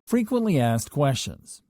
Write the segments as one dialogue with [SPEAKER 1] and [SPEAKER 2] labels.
[SPEAKER 1] Frequently asked questions.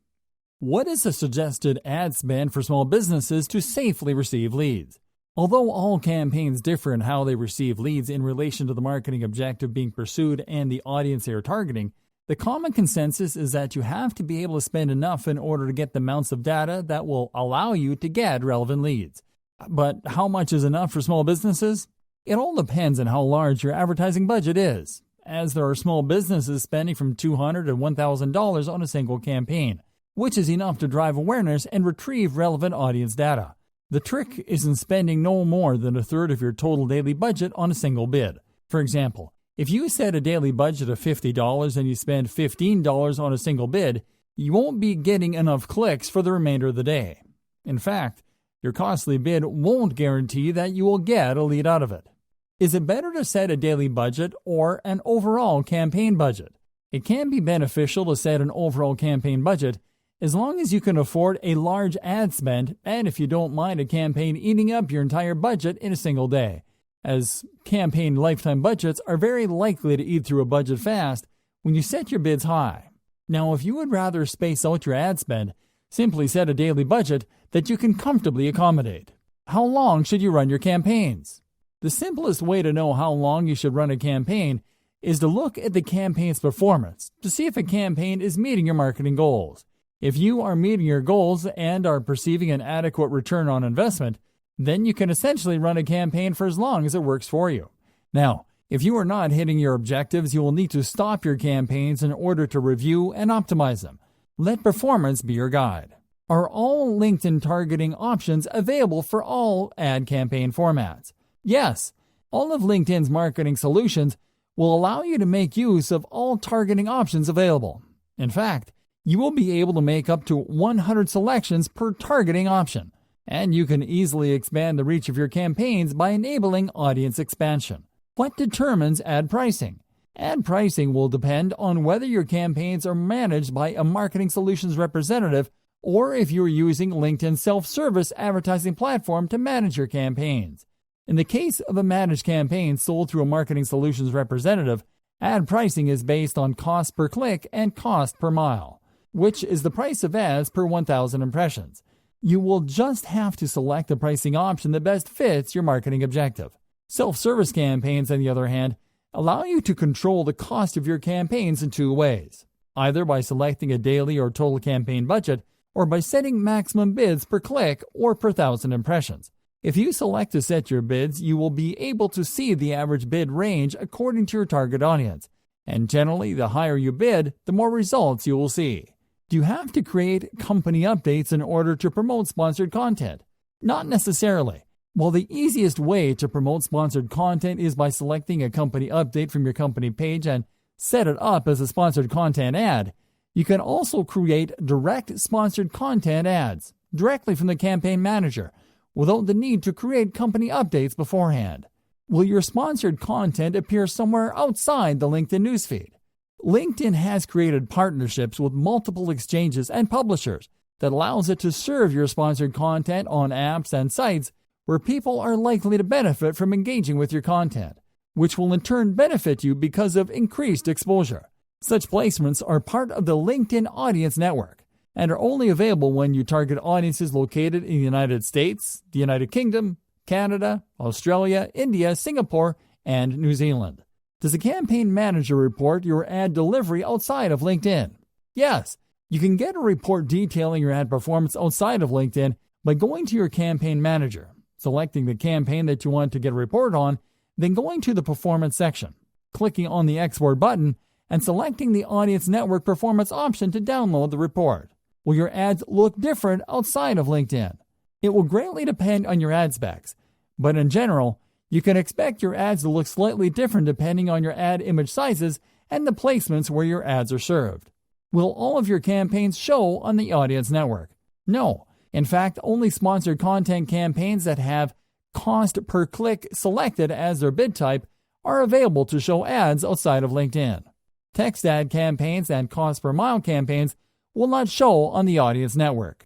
[SPEAKER 1] What is the suggested ad spend for small businesses to safely receive leads? Although all campaigns differ in how they receive leads in relation to the marketing objective being pursued and the audience they are targeting, the common consensus is that you have to be able to spend enough in order to get the amounts of data that will allow you to get relevant leads. But how much is enough for small businesses? It all depends on how large your advertising budget is, as there are small businesses spending from $200 to $1,000 on a single campaign, which is enough to drive awareness and retrieve relevant audience data. The trick is in spending no more than a third of your total daily budget on a single bid. For example, if you set a daily budget of $50 and you spend $15 on a single bid, you won't be getting enough clicks for the remainder of the day. In fact, your costly bid won't guarantee that you will get a lead out of it. Is it better to set a daily budget or an overall campaign budget? It can be beneficial to set an overall campaign budget as long as you can afford a large ad spend and if you don't mind a campaign eating up your entire budget in a single day, as campaign lifetime budgets are very likely to eat through a budget fast when you set your bids high. Now, if you would rather space out your ad spend, simply set a daily budget that you can comfortably accommodate. How long should you run your campaigns? The simplest way to know how long you should run a campaign is to look at the campaign's performance to see if a campaign is meeting your marketing goals. If you are meeting your goals and are perceiving an adequate return on investment, then you can essentially run a campaign for as long as it works for you. Now, if you are not hitting your objectives, you will need to stop your campaigns in order to review and optimize them. Let performance be your guide. Are all LinkedIn targeting options available for all ad campaign formats? Yes, all of LinkedIn's marketing solutions will allow you to make use of all targeting options available. In fact, you will be able to make up to 100 selections per targeting option, and you can easily expand the reach of your campaigns by enabling audience expansion. What determines ad pricing? Ad pricing will depend on whether your campaigns are managed by a marketing solutions representative or if you are using LinkedIn's self-service advertising platform to manage your campaigns. In the case of a managed campaign sold through a marketing solutions representative, ad pricing is based on cost per click and cost per mile, which is the price of ads per 1,000 impressions. You will just have to select the pricing option that best fits your marketing objective. Self-service campaigns, on the other hand, allow you to control the cost of your campaigns in two ways, either by selecting a daily or total campaign budget or by setting maximum bids per click or per 1,000 impressions. If you select to set your bids, you will be able to see the average bid range according to your target audience, and generally the higher you bid, the more results you will see. Do you have to create company updates in order to promote sponsored content? Not necessarily. While the easiest way to promote sponsored content is by selecting a company update from your company page and set it up as a sponsored content ad, you can also create direct sponsored content ads directly from the campaign manager without the need to create company updates beforehand. Will your sponsored content appear somewhere outside the LinkedIn newsfeed? LinkedIn has created partnerships with multiple exchanges and publishers that allows it to serve your sponsored content on apps and sites where people are likely to benefit from engaging with your content, which will in turn benefit you because of increased exposure. Such placements are part of the LinkedIn Audience Network and are only available when you target audiences located in the United States, the United Kingdom, Canada, Australia, India, Singapore, and New Zealand. Does a campaign manager report your ad delivery outside of LinkedIn? Yes, you can get a report detailing your ad performance outside of LinkedIn by going to your campaign manager, selecting the campaign that you want to get a report on, then going to the performance section, clicking on the export button, and selecting the Audience Network Performance option to download the report. Will your ads look different outside of LinkedIn? It will greatly depend on your ad specs, but in general, you can expect your ads to look slightly different depending on your ad image sizes and the placements where your ads are served. Will all of your campaigns show on the Audience Network? No. In fact, only sponsored content campaigns that have cost per click selected as their bid type are available to show ads outside of LinkedIn. Text ad campaigns and cost per mile campaigns will not show on the Audience Network.